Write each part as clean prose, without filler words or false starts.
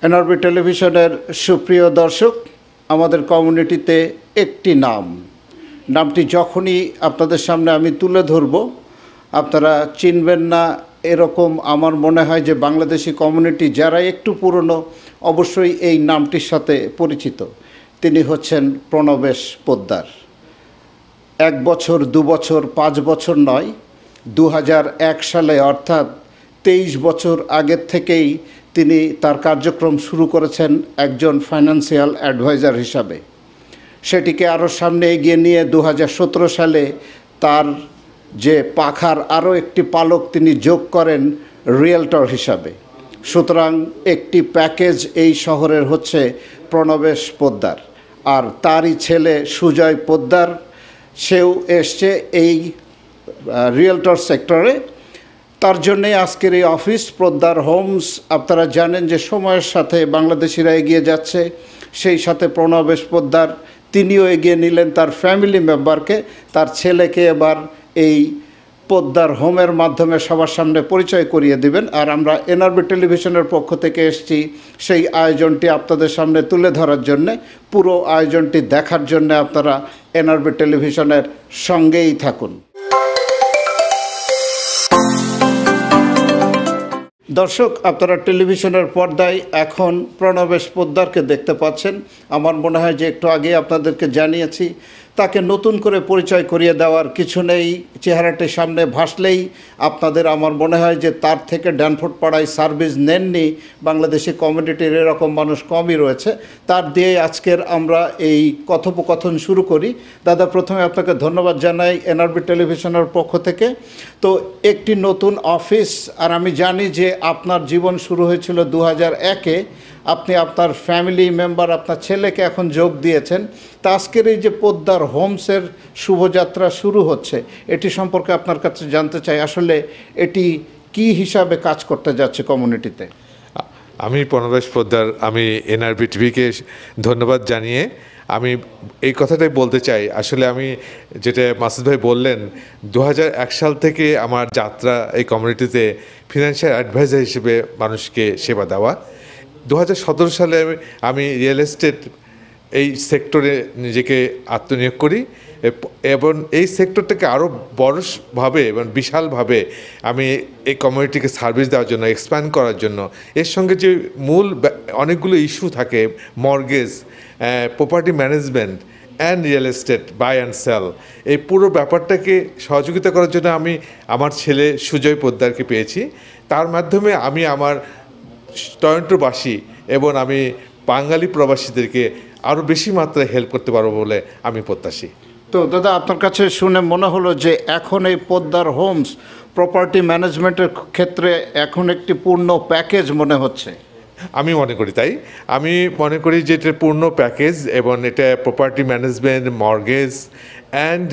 NRB টেলিভিশনের সুপ্রিয় দর্শক, আমাদের কমিউনিটিতে একটি নামটি যখনই আপনাদের সামনে আমি তুলে ধরব আপনারা চিনবেন না এরকম আমার মনে হয় যে বাংলাদেশি কমিউনিটি যারা একটু পুরনো অবশ্যই এই নামটির সাথে পরিচিত। তিনি হচ্ছেন প্রণবেশ পোদ্দার। 1 বছর 2 বছর 5 বছর নয়, 2001 সালে অর্থাৎ 23 বছর আগের থেকেই তিনি তার কার্যক্রম শুরু করেছেন একজন ফাইন্যান্সিয়াল অ্যাডভাইজার হিসাবে। সেটিকে আরও সামনে এগিয়ে নিয়ে 2017 সালে তার যে পাখার আরও একটি পালক তিনি যোগ করেন রিয়েলটর হিসাবে। সুতরাং একটি প্যাকেজ এই শহরের হচ্ছে প্রণবেশ পোদ্দার, আর তারই ছেলে সুজয় পোদ্দার, সেও এসছে এই রিয়েলটর সেক্টরে। তার জন্যে আজকের এই অফিস পোদ্দার হোমস। আপনারা জানেন যে সময়ের সাথে বাংলাদেশিরা এগিয়ে যাচ্ছে, সেই সাথে প্রণবেশ পোদ্দার তিনিও এগিয়ে নিলেন তার ফ্যামিলি মেম্বারকে, তার ছেলেকে এবার এই পোদ্দার হোমের মাধ্যমে সবার সামনে পরিচয় করিয়ে দিবেন। আর আমরা এনআরবি টেলিভিশনের পক্ষ থেকে এসেছি সেই আয়োজনটি আপনাদের সামনে তুলে ধরার জন্যে। পুরো আয়োজনটি দেখার জন্য আপনারা এনআরবি টেলিভিশনের সঙ্গেই থাকুন। দর্শক, আপনারা টেলিভিশনের পর্দায় এখন প্রণবেশ পোদ্দারকে দেখতে পাচ্ছেন। আমার মনে হয় যে একটু আগে আপনাদেরকে জানিয়েছি, তাকে নতুন করে পরিচয় করিয়ে দেওয়ার কিছু নেই। চেহারাটি সামনে ভাসলেই আপনাদের আমার মনে হয় যে তার থেকে ড্যানফোর্ড পাড়ায় সার্ভিস নেননি বাংলাদেশি কমিউনিটির এরকম মানুষ কমই রয়েছে। তার দিয়ে আজকের আমরা এই কথোপকথন শুরু করি। দাদা, প্রথমে আপনাকে ধন্যবাদ জানাই এনআরবি টেলিভিশনের পক্ষ থেকে। তো একটি নতুন অফিস, আর আমি জানি যে আপনার জীবন শুরু হয়েছিল 2001-এ। আপনি আপনার ফ্যামিলি মেম্বার, আপনার ছেলেকে এখন যোগ দিয়েছেন। তা আজকের এই যে পোদ্দার হোমসের শুভযাত্রা শুরু হচ্ছে, এটি সম্পর্কে আপনার কাছে জানতে চাই, আসলে এটি কি হিসাবে কাজ করতে যাচ্ছে কমিউনিটিতে? আমি প্রণবেশ পোদ্দার, আমি এনআরবি টিভিকে ধন্যবাদ জানিয়ে আমি এই কথাটাই বলতে চাই। আসলে আমি যেটা মাসুদ ভাই বললেন, 2001 সাল থেকে আমার যাত্রা এই কমিউনিটিতে ফিনান্সিয়াল অ্যাডভাইজার হিসেবে মানুষকে সেবা দেওয়া। 2017 সালে আমি রিয়েল এস্টেট এই সেক্টরে নিজেকে আত্মনিয়োগ করি এবং এই সেক্টরটাকে আরও বড়ভাবে এবং বিশালভাবে আমি এই কমিউনিটিকে সার্ভিস দেওয়ার জন্য, এক্সপ্যান্ড করার জন্য, এর সঙ্গে যে মূল অনেকগুলো ইস্যু থাকে, mortgage, property management and real estate, buy and sell, এই পুরো ব্যাপারটাকে সহযোগিতা করার জন্য আমি আমার ছেলে সুজয় পোদ্দারকে পেয়েছি। তার মাধ্যমে আমি আমার টরন্টোবাসী এবং আমি বাঙালি প্রবাসীদেরকে আরও বেশি মাত্রায় হেল্প করতে পারবো বলে আমি প্রত্যাশী। তো দাদা, আপনার কাছে শুনে মনে হলো যে এখন এই পোদ্দার হোমস প্রপার্টি ম্যানেজমেন্টের ক্ষেত্রে এখন একটি পূর্ণ প্যাকেজ মনে হচ্ছে। আমি মনে করি তাই। আমি মনে করি যে এটা পূর্ণ প্যাকেজ এবং এটা property management, mortgage and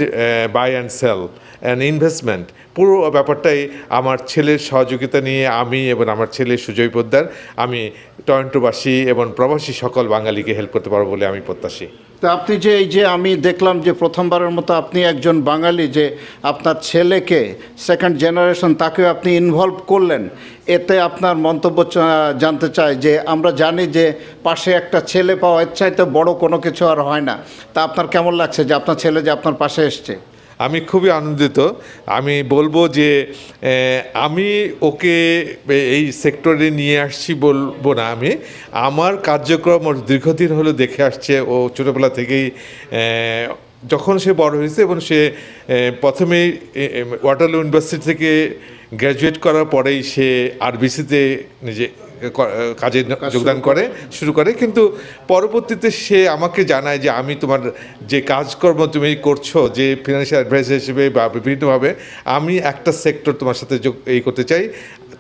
buy and sell and investment, পুরো ব্যাপারটাই আমার ছেলের সহযোগিতা নিয়ে আমি এবং আমার ছেলে সুজয় পোদ্দার, আমি টরন্টোবাসী এবং প্রবাসী সকল বাঙালিকে হেল্প করতে পারবো বলে আমি প্রত্যাশী। তো আপনি যে এই যে আমি দেখলাম যে প্রথমবারের মতো আপনি একজন বাঙালি, যে আপনার ছেলেকে সেকেন্ড জেনারেশন তাকেও আপনি ইনভলভ করলেন, এতে আপনার মন্তব্য জানতে চাই। যে আমরা জানি যে পাশে একটা ছেলে পাওয়া এর চাইতে বড় কোনো কিছু আর হয় না। তা আপনার কেমন লাগছে যে আপনার ছেলে যে আপনার পাশে এসছে? আমি খুবই আনন্দিত। আমি বলবো যে আমি ওকে এই সেক্টরে নিয়ে আসছি বলবো না, আমি আমার কার্যক্রম ওর দীর্ঘদিন হলো দেখে আসছে। ও ছোটোবেলা থেকেই যখন সে বড় হয়েছে এবং সে প্রথমেই ওয়াটারলু ইউনিভার্সিটি থেকে গ্র্যাজুয়েট করার পরেই সে আরবিসিতে নিজে কাজে যোগদান শুরু করে, কিন্তু পরবর্তীতে সে আমাকে জানায় যে আমি তোমার যে কাজকর্ম তুমি করছো, যে ফিনান্সিয়াল অ্যাডভাইজার হিসেবে বা বিভিন্নভাবে, আমি একটা সেক্টর তোমার সাথে করতে চাই।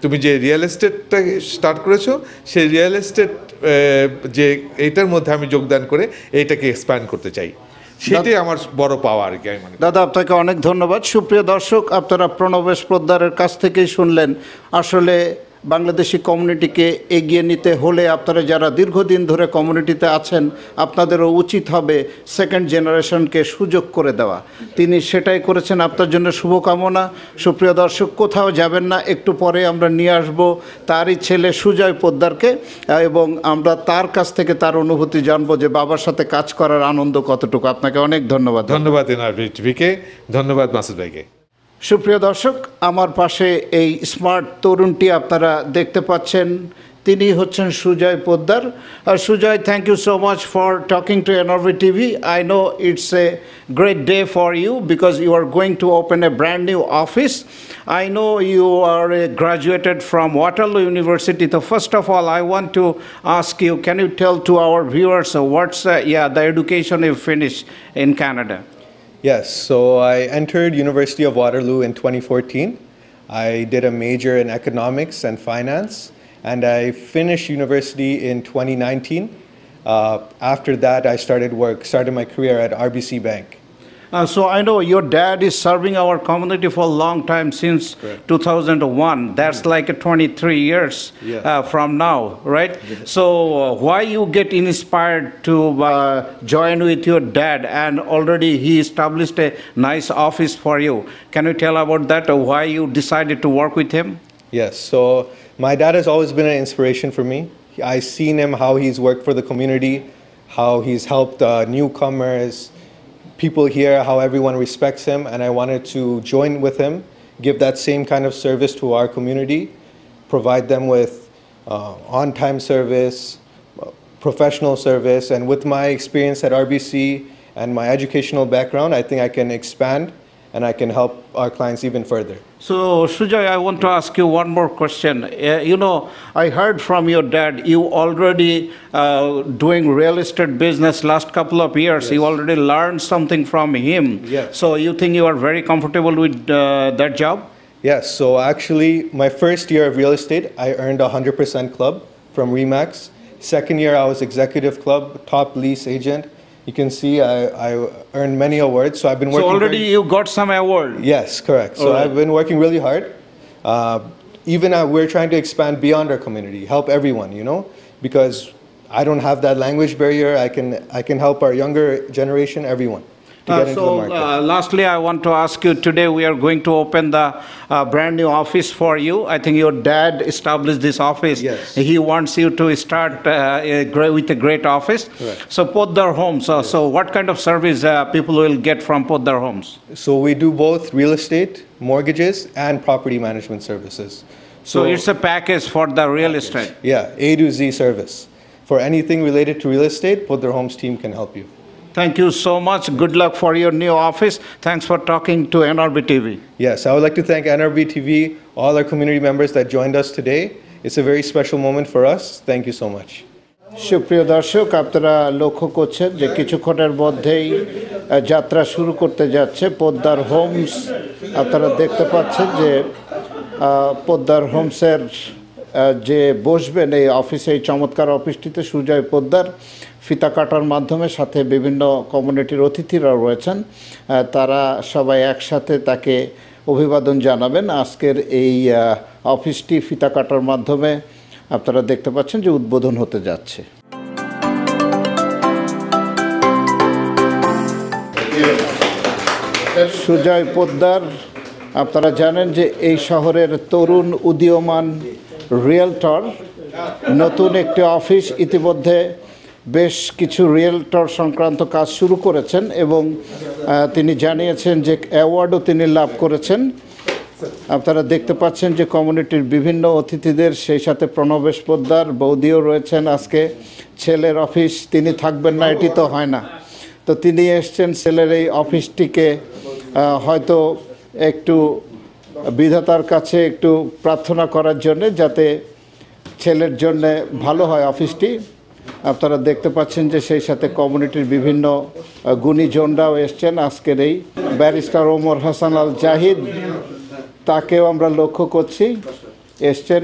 তুমি যে রিয়েল এস্টেটটা স্টার্ট করেছো, সেই রিয়েল এস্টেট যে এইটার মধ্যে আমি যোগদান করে এইটাকে এক্সপ্যান্ড করতে চাই। সেটাই আমার বড় পাওয়া আর কি। দাদা, আপনাকে অনেক ধন্যবাদ। সুপ্রিয় দর্শক, আপনারা প্রণবেশ পোদ্দারের কাছ থেকেই শুনলেন আসলে বাংলাদেশি কমিউনিটিকে এগিয়ে নিতে হলে আপনারা যারা দীর্ঘদিন ধরে কমিউনিটিতে আছেন আপনাদেরও উচিত হবে সেকেন্ড জেনারেশনকে সুযোগ করে দেওয়া। তিনি সেটাই করেছেন, আপনার জন্য শুভকামনা। সুপ্রিয় দর্শক, কোথাও যাবেন না, একটু পরে আমরা নিয়ে আসব তারই ছেলে সুজয় পোদ্দারকে এবং আমরা তার কাছ থেকে তার অনুভূতি জানবো যে বাবার সাথে কাজ করার আনন্দ কতটুকু। আপনাকে অনেক ধন্যবাদ। ধন্যবাদ এনআরবি টিভিকে, ধন্যবাদ মাসুদ ভাইকে। সুপ্রিয় দর্শক, আমার পাশে এই স্মার্ট তরুণটি আপনারা দেখতে পাচ্ছেন, তিনি হচ্ছেন Sujoy Poddar. Sujoy, thank you so much for talking to NRB TV. I know it's a great day for you because you are going to open a brand new office. I know you are graduated from Waterloo University. So first of all, I want to ask you, can you tell to our viewers what's the education you finished in Canada? Yes, so I entered University of Waterloo in 2014. I did a major in economics and finance, and I finished university in 2019. After that, I started my career at RBC Bank. So I know your dad is serving our community for a long time, since Correct. 2001. That's like 23 years Yeah. from now, right? So why you get inspired to join with your dad, and already he established a nice office for you. Can you tell about that, or why you decided to work with him? Yes, so my dad has always been an inspiration for me. I've seen him, how he's worked for the community, how he's helped newcomers, people here, how everyone respects him, and I wanted to join with him, give that same kind of service to our community, provide them with on-time service, professional service, and with my experience at RBC and my educational background, I think I can expand and I can help our clients even further. So, Sujoy, I want to ask you one more question. I heard from your dad, you already doing real estate business last couple of years. Yes. You already learned something from him. Yes. So you think you are very comfortable with that job? Yes, so actually, my first year of real estate, I earned a 100% club from REMAX. Second year, I was executive club, top lease agent. You can see I earned many awards, so I've been So working. already you got some award. Yes, correct. So Alright. I've been working really hard. We're trying to expand beyond our community, help everyone, because I don't have that language barrier. I can help our younger generation, everyone, to get into the market. Lastly, I want to ask you, today we are going to open the brand new office for you. I think your dad established this office. Yes. He wants you to start with a great office. Correct. So Poddar Homes, so what kind of service people will get from Poddar Homes? So we do both real estate, mortgages, and property management services. So it's a package for the real estate. Yeah, A to Z service. For anything related to real estate, Poddar Homes team can help you. Thank you so much. Good luck for your new office. Thanks for talking to NRB TV. Yes, I would like to thank NRB TV, all our community members that joined us today. It's a very special moment for us. Thank you so much. সুপ্রিয় দর্শক, আপনারা লক্ষ্য করছেন যে কিছুক্ষণের মধ্যেই যাত্রা শুরু করতে যাচ্ছে পোদ্দার হোমস। আপনারা দেখতে পাচ্ছেন যে পোদ্দার হোমসের যে বসবেন এই অফিসে, এই চমৎকার অফিসটিতে সুজয় পোদ্দার ফিতা কাটার মাধ্যমে, সাথে বিভিন্ন কমিউনিটির অতিথিরা রয়েছেন, তারা সবাই একসাথে তাকে অভিবাদন জানাবেন। আজকের এই অফিসটি ফিতা কাটার মাধ্যমে আপনারা দেখতে পাচ্ছেন যে উদ্বোধন হতে যাচ্ছে। সুজয় পোদ্দার, আপনারা জানেন যে এই শহরের তরুণ উদীয়মান রিয়েলটর, নতুন একটি অফিস ইতিমধ্যে বেশ কিছু রিয়েলটর সংক্রান্ত কাজ শুরু করেছেন এবং তিনি জানিয়েছেন যে অ্যাওয়ার্ডও তিনি লাভ করেছেন। আপনারা দেখতে পাচ্ছেন যে কমিউনিটির বিভিন্ন অতিথিদের, সেই সাথে প্রণবেশ পোদ্দার বৌদিও রয়েছেন। আজকে ছেলের অফিস, তিনি থাকবেন না এটি তো হয় না, তো তিনি এসছেন ছেলের এই অফিসটিকে হয়তো একটু বিধাতার কাছে একটু প্রার্থনা করার জন্যে, যাতে ছেলের জন্যে ভালো হয় অফিসটি। আপনারা দেখতে পাচ্ছেন যে সেই সাথে কমিউনিটির বিভিন্ন গুণীজনরাও এসছেন। আজকের এই ব্যারিস্টার ওমর হাসান আল জাহিদ, তাকেও আমরা লক্ষ্য করছি, এসছেন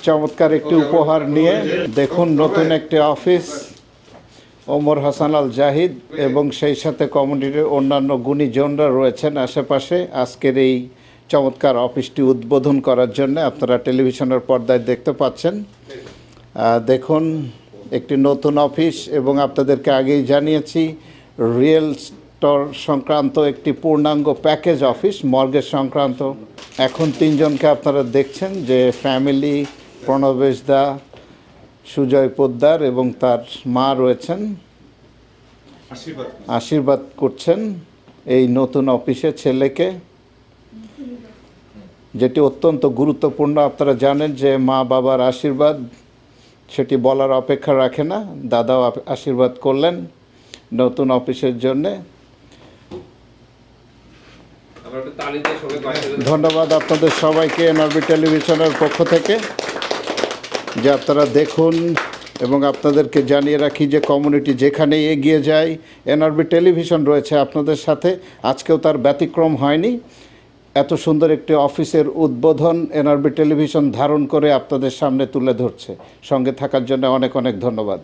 চমৎকার একটি উপহার নিয়ে। দেখুন, নতুন একটি অফিস, ওমর হাসান আল জাহিদ এবং সেই সাথে কমিউনিটির অন্যান্য গুণীজনরা রয়েছেন আশেপাশে। আজকের এই চমৎকার অফিসটি উদ্বোধন করার জন্য আপনারা টেলিভিশনের পর্দায় দেখতে পাচ্ছেন। দেখুন একটি নতুন অফিস, এবং আপনাদেরকে আগেই জানিয়েছি রিয়েল স্টোর সংক্রান্ত একটি পূর্ণাঙ্গ প্যাকেজ অফিস, মর্গেজ সংক্রান্ত। এখন তিনজনকে আপনারা দেখছেন যে ফ্যামিলি, প্রণবেশ দা, সুজয় পোদ্দার এবং তার মা রয়েছেন, আশীর্বাদ করছেন এই নতুন অফিসে ছেলেকে, যেটি অত্যন্ত গুরুত্বপূর্ণ। আপনারা জানেন যে মা বাবার আশীর্বাদ সেটি বলার অপেক্ষা রাখে না। দাদাও আশীর্বাদ করলেন নতুন অফিসের জন্যে। ধন্যবাদ আপনাদের সবাইকে এনআরবি টেলিভিশনের পক্ষ থেকে, যে আপনারা দেখুন। এবং আপনাদেরকে জানিয়ে রাখি যে কমিউনিটি যেখানেই এগিয়ে যায় এনআরবি টেলিভিশন রয়েছে আপনাদের সাথে। আজকেও তার ব্যতিক্রম হয়নি। এত সুন্দর একটি অফিসের উদ্বোধন এনআরবি টেলিভিশন ধারণ করে আপনাদের সামনে তুলে ধরছে। সঙ্গে থাকার জন্য অনেক অনেক ধন্যবাদ।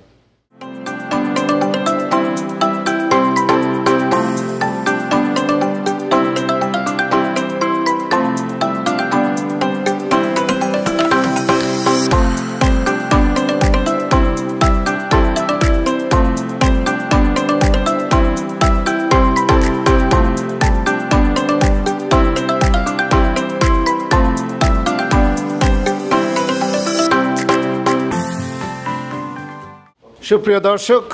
সুপ্রিয় দর্শক,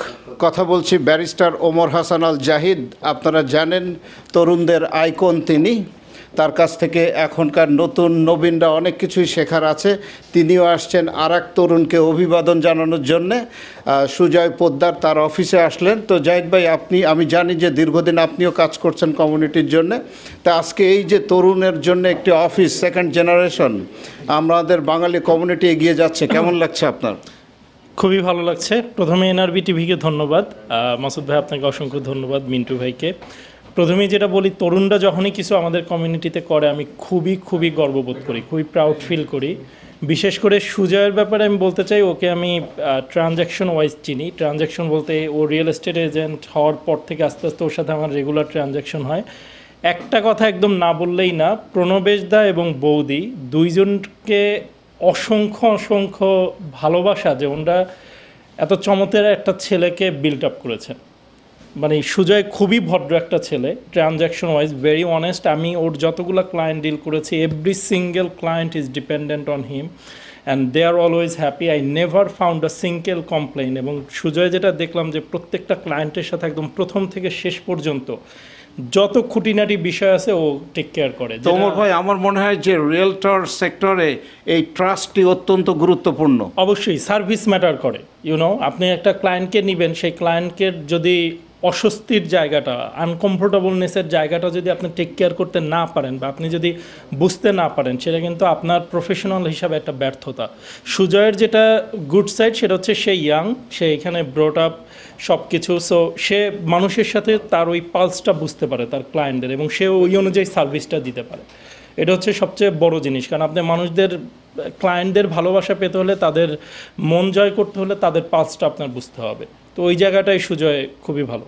কথা বলছি ব্যারিস্টার ওমর হাসান আল জাহিদ। আপনারা জানেন তরুণদের আইকন তিনি। তার কাছ থেকে এখনকার নতুন নবীনরা অনেক কিছুই শেখার আছে। তিনিও আসছেন আর এক তরুণকে অভিবাদন জানানোর জন্যে। সুজয় পোদ্দার তার অফিসে আসলেন। তো জাহিদ ভাই, আমি জানি যে দীর্ঘদিন আপনিও কাজ করছেন কমিউনিটির জন্যে। তা আজকে এই যে তরুণের জন্য একটি অফিস, সেকেন্ড জেনারেশন, আমাদের বাঙালি কমিউনিটি এগিয়ে যাচ্ছে, কেমন লাগছে আপনার? খুবই ভালো লাগছে। প্রথমে এনআরবি টিভিকে ধন্যবাদ, মাসুদ ভাই আপনাকে অসংখ্য ধন্যবাদ, মিন্টু ভাইকে। প্রথমেই যেটা বলি, তরুণরা যখনই কিছু আমাদের কমিউনিটিতে করে আমি খুবই গর্ববোধ করি, খুবই প্রাউড ফিল করি। বিশেষ করে সুজয়ের ব্যাপারে আমি বলতে চাই, ওকে আমি ট্রানজ্যাকশন ওয়াইজ চিনি। ট্রানজ্যাকশন বলতে ও রিয়েল এস্টেট এজেন্ট হওয়ার পর থেকে আস্তে আস্তে ওর সাথে আমার রেগুলার ট্রানজ্যাকশন হয়। একটা কথা একদম না বললেই না, প্রণবেশ দা এবং বৌদি দুইজনকে অসংখ্য ভালোবাসা, যে ওনারা এত চমৎকার একটা ছেলেকে বিল্ড আপ করেছেন। মানে সুজয় খুবই ভদ্র একটা ছেলে, ট্রানজ্যাকশন ওয়াইজ ভেরি অনেস্ট। আমি ওর যতগুলো ক্লায়েন্ট ডিল করেছি, every single client is dependent on him and they are always happy. I never found a single complain. এবং সুজয় যেটা দেখলাম যে প্রত্যেকটা ক্লায়েন্টের সাথে একদম প্রথম থেকে শেষ পর্যন্ত যত খুঁটিনাটি বিষয় আছে ও টেক কেয়ার করে। ওমর ভাই, আমার মনে হয় যে রিয়েলটর সেক্টরে এই ট্রাস্টটি অত্যন্ত গুরুত্বপূর্ণ। অবশ্যই সার্ভিস ম্যাটার করে। আপনি একটা ক্লায়েন্টকে নেবেন, সেই ক্লায়েন্টকে যদি অস্বস্তির জায়গাটা, আনকমফোর্টেবলনেসের জায়গাটা যদি আপনি টেক কেয়ার করতে না পারেন বা আপনি যদি বুঝতে না পারেন, সেটা কিন্তু আপনার প্রফেশনাল হিসাবে একটা ব্যর্থতা। সুজয়ের যেটা গুড সাইড সেটা হচ্ছে সে ইয়াং, সে এখানে ব্রট আপ সব কিছু। সো সে মানুষের সাথে তার ওই পালসটা বুঝতে পারে তার ক্লায়েন্টদের, এবং সে ওই অনুযায়ী সার্ভিসটা দিতে পারে। এটা হচ্ছে সবচেয়ে বড় জিনিস। কারণ আপনি মানুষদের, ক্লায়েন্টদের ভালোবাসা পেতে হলে, তাদের মন জয় করতে হলে তাদের পালসটা আপনার বুঝতে হবে। তো ওই জায়গাটাই সুজয় খুবই ভালো।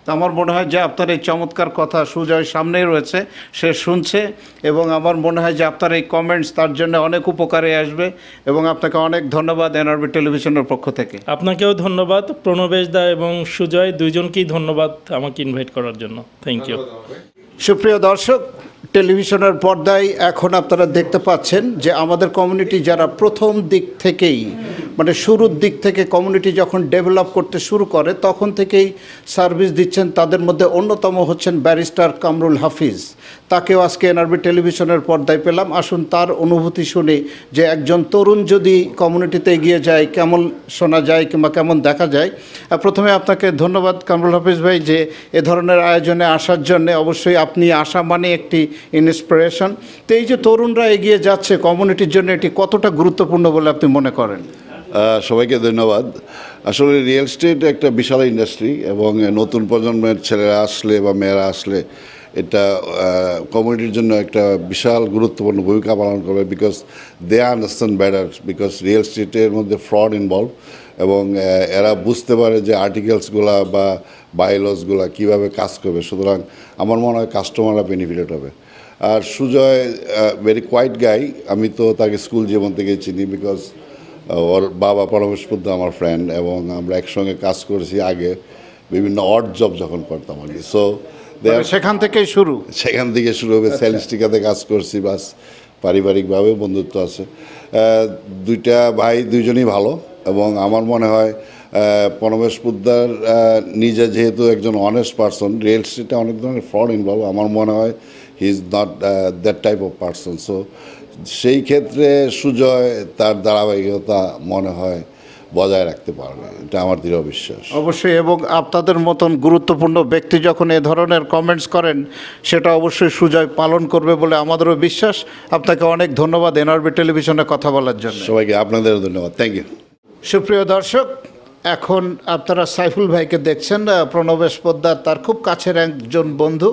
তো আমার মনে হয় যে আপনার এই চমৎকার কথা সুজয় সামনেই রয়েছে, সে শুনছে, এবং আমার মনে হয় যে আপনার এই কমেন্টস তার জন্য অনেক উপকারে আসবে। এবং আপনাকে অনেক ধন্যবাদ এনআরবি টেলিভিশনের পক্ষ থেকে। আপনাকেও ধন্যবাদ, প্রণবেশ দা এবং সুজয় দুইজনকেই ধন্যবাদ আমাকে ইনভাইট করার জন্য। Thank you. সুপ্রিয় দর্শক, টেলিভিশনের পর্দায় এখন আপনারা দেখতে পাচ্ছেন যে আমাদের কমিউনিটি যারা প্রথম দিক থেকেই, মানে শুরুর দিক থেকে কমিউনিটি যখন ডেভেলপ করতে শুরু করে তখন থেকেই সার্ভিস দিচ্ছেন, তাদের মধ্যে অন্যতম হচ্ছেন ব্যারিস্টার কামরুল হাফিজ। তাকেও আজকে এনআরবি টেলিভিশনের পর্দায় পেলাম। আসুন তার অনুভূতি শুনি যে একজন তরুণ যদি কমিউনিটিতে এগিয়ে যায় কেমন শোনা যায় কিংবা কেমন দেখা যায়। প্রথমে আপনাকে ধন্যবাদ কামরুল হাফিজ ভাই যে এ ধরনের আয়োজনে আসার জন্যে। অবশ্যই আপনি আসা মানে একটি ইন্সপিরেশন। তো এই যে তরুণরা এগিয়ে যাচ্ছে কমিউনিটির জন্য, এটি কতটা গুরুত্বপূর্ণ বলে আপনি মনে করেন? সবাইকে ধন্যবাদ। আসলে রিয়েল এস্টেট একটা বিশাল ইন্ডাস্ট্রি, এবং নতুন প্রজন্মের ছেলেরা আসলে বা মেয়েরা আসলে এটা কমিউনিটির জন্য একটা বিশাল গুরুত্বপূর্ণ ভূমিকা পালন করবে। Because they understand better, because real এস্টেটের মধ্যে ফ্রড ইনভলভ, এবং এরা বুঝতে পারে যে আর্টিকেলসগুলা বা বাইলসগুলা কীভাবে কাজ করবে। সুতরাং আমার মনে হয় কাস্টমাররা বেনিফিটেড হবে। আর সুজয় ভেরি কোয়াইট গাই, আমি তো তাকে স্কুল জীবন থেকে চিনি, বিকজ ওর বাবা পরমেশ পোদ্দার আমার ফ্রেন্ড, এবং আমরা একসঙ্গে কাজ করেছি আগে বিভিন্ন অড জব যখন করতাম আর কি। সো সেখান থেকেই শুরু। সেখান থেকে শুরু হবে, সেলিস্টিকাতে কাজ করছি, বাস পারিবারিকভাবে বন্ধুত্ব আছে। দুইটা ভাই দুইজনই ভালো, এবং আমার মনে হয় পরমেশ পোদ্দার নিজে যেহেতু একজন অনেস্ট পারসন, রিয়েল স্টেটে অনেক ধরনের ফ্রড ইনভলভ, আমার মনে হয় he is not that type of person. So সেই ক্ষেত্রে সুজয় তার ধারাবাহিকতা মনে হয় বজায় রাখতে পারবে, এটা আমার দৃঢ় বিশ্বাস। অবশ্যই, এবং আপনাদের মতন গুরুত্বপূর্ণ ব্যক্তি যখন এ ধরনের কমেন্টস করেন সেটা অবশ্যই সুজয় পালন করবে বলে আমাদেরও বিশ্বাস। আপনাকে অনেক ধন্যবাদ এনআরবি টেলিভিশনে কথা বলার জন্য। সবাইকে আপনাদেরও ধন্যবাদ, থ্যাংক ইউ। সুপ্রিয় দর্শক, এখন আপনারা সাইফুল ভাইকে দেখছেন। প্রণবেশ পোদ্দার তার খুব কাছের একজন বন্ধু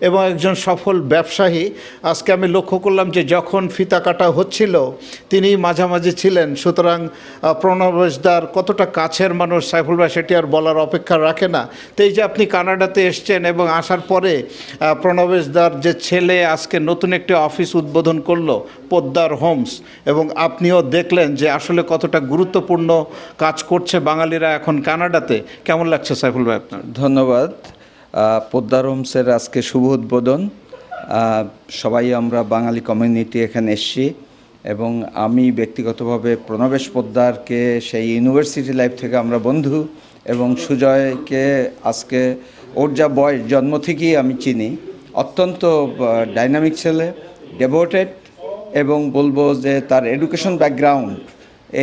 এবং একজন সফল ব্যবসায়ী। আজকে আমি লক্ষ্য করলাম যে যখন ফিতা কাটা হচ্ছিল তিনি মাঝামাঝি ছিলেন, সুতরাং প্রণবেশদার কতটা কাছের মানুষ সাইফুল ভাই সেটি আর বলার অপেক্ষা রাখে না। তো এই যে আপনি কানাডাতে এসছেন এবং আসার পরে প্রণবেশদার যে ছেলে আজকে নতুন একটি অফিস উদ্বোধন করলো পোদ্দার হোমস, এবং আপনিও দেখলেন যে আসলে কতটা গুরুত্বপূর্ণ কাজ করছে বাঙালিরা এখন কানাডাতে। কেমন লাগছে সাইফুল ভাই আপনার? ধন্যবাদ। পোদ্দার হোমসের আজকে শুভ উদ্বোধন। সবাই আমরা বাঙালি কমিউনিটি এখানে এসেছি, এবং আমি ব্যক্তিগতভাবে প্রণবেশ পোদ্দারকে সেই ইউনিভার্সিটি লাইফ থেকে আমরা বন্ধু, এবং সুজয়কে আজকে ওর যা বয়স জন্ম থেকেই আমি চিনি। অত্যন্ত ডাইনামিক ছেলে, ডেভোটেড, এবং বলবো যে তার এডুকেশন ব্যাকগ্রাউন্ড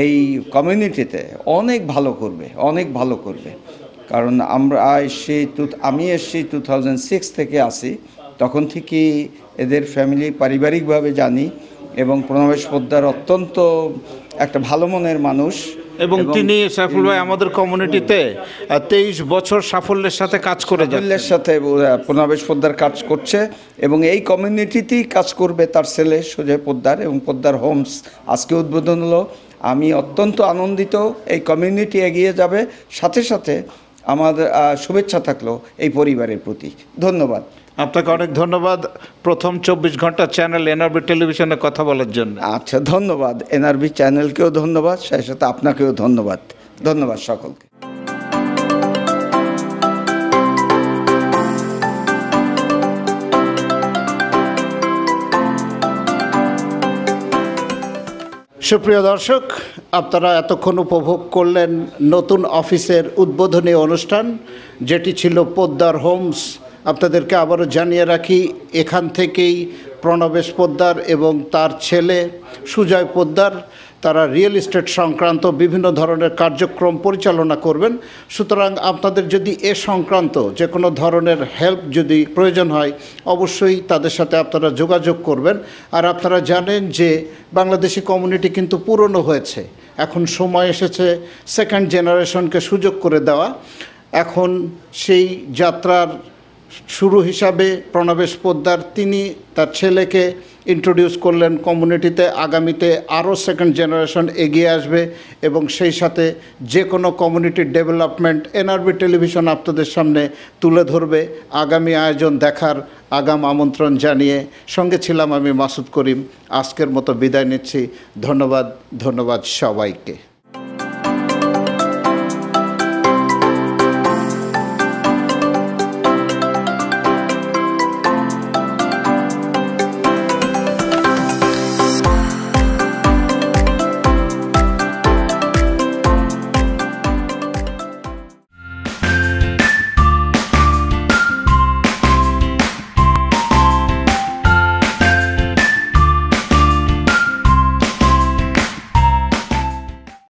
এই কমিউনিটিতে অনেক ভালো করবে, অনেক ভালো করবে। কারণ আমি এসেছি 2006 থেকে আসি, তখন থেকেই এদের ফ্যামিলি পারিবারিকভাবে জানি, এবং প্রণবেশ পোদ্দার অত্যন্ত একটা ভালো মনের মানুষ, এবং তিনি সাইফুল ভাই আমাদের কমিউনিটিতে 23 বছর সাফল্যের সাথে কাজ করে যাচ্ছেন। সাফল্যের সাথে প্রণবেশ পোদ্দার কাজ করছে, এবং এই কমিউনিটিতেই কাজ করবে তার ছেলে সুজয় পোদ্দার, এবং পোদ্দার হোমস আজকে উদ্বোধন হলো। আমি অত্যন্ত আনন্দিত। এই কমিউনিটি এগিয়ে যাবে, সাথে সাথে আমাদের শুভেচ্ছা থাকলো এই পরিবারের প্রতি। ধন্যবাদ। আপনাকে অনেক ধন্যবাদ প্রথম 24 ঘন্টা চ্যানেল এনআরবি টেলিভিশনে কথা বলার জন্য। আচ্ছা, ধন্যবাদ। এনআরবি চ্যানেলকেও ধন্যবাদ, সেই সাথে আপনাকেও ধন্যবাদ। ধন্যবাদ সকলকে। সুপ্রিয় দর্শক, আপনারা এতক্ষণ উপভোগ করলেন নতুন অফিসের উদ্বোধনী অনুষ্ঠান, যেটি ছিল পোদ্দার হোমস। আপনাদেরকে আবারও জানিয়ে রাখি, এখান থেকেই প্রণবেশ পোদ্দার এবং তার ছেলে সুজয় পোদ্দার তারা রিয়েল এস্টেট সংক্রান্ত বিভিন্ন ধরনের কার্যক্রম পরিচালনা করবেন। সুতরাং আপনাদের যদি এ সংক্রান্ত যে কোনো ধরনের হেল্প যদি প্রয়োজন হয়, অবশ্যই তাদের সাথে আপনারা যোগাযোগ করবেন। আর আপনারা জানেন যে বাংলাদেশি কমিউনিটি কিন্তু পুরনো হয়েছে, এখন সময় এসেছে সেকেন্ড জেনারেশনকে সুযোগ করে দেওয়া। এখন সেই যাত্রার শুরু হিসাবে প্রণবেশ পোদ্দার তিনি তার ছেলেকে ইন্ট্রোডিউস করলেন কমিউনিটিতে। আগামীতে আরও সেকেন্ড জেনারেশন এগিয়ে আসবে, এবং সেই সাথে যে কোনো কমিউনিটির ডেভেলপমেন্ট এনআরবি টেলিভিশন আপনাদের সামনে তুলে ধরবে। আগামী আয়োজন দেখার আগাম আমন্ত্রণ জানিয়ে সঙ্গে ছিলাম আমি মাসুদ করিম। আজকের মতো বিদায় নিচ্ছি। ধন্যবাদ সবাইকে।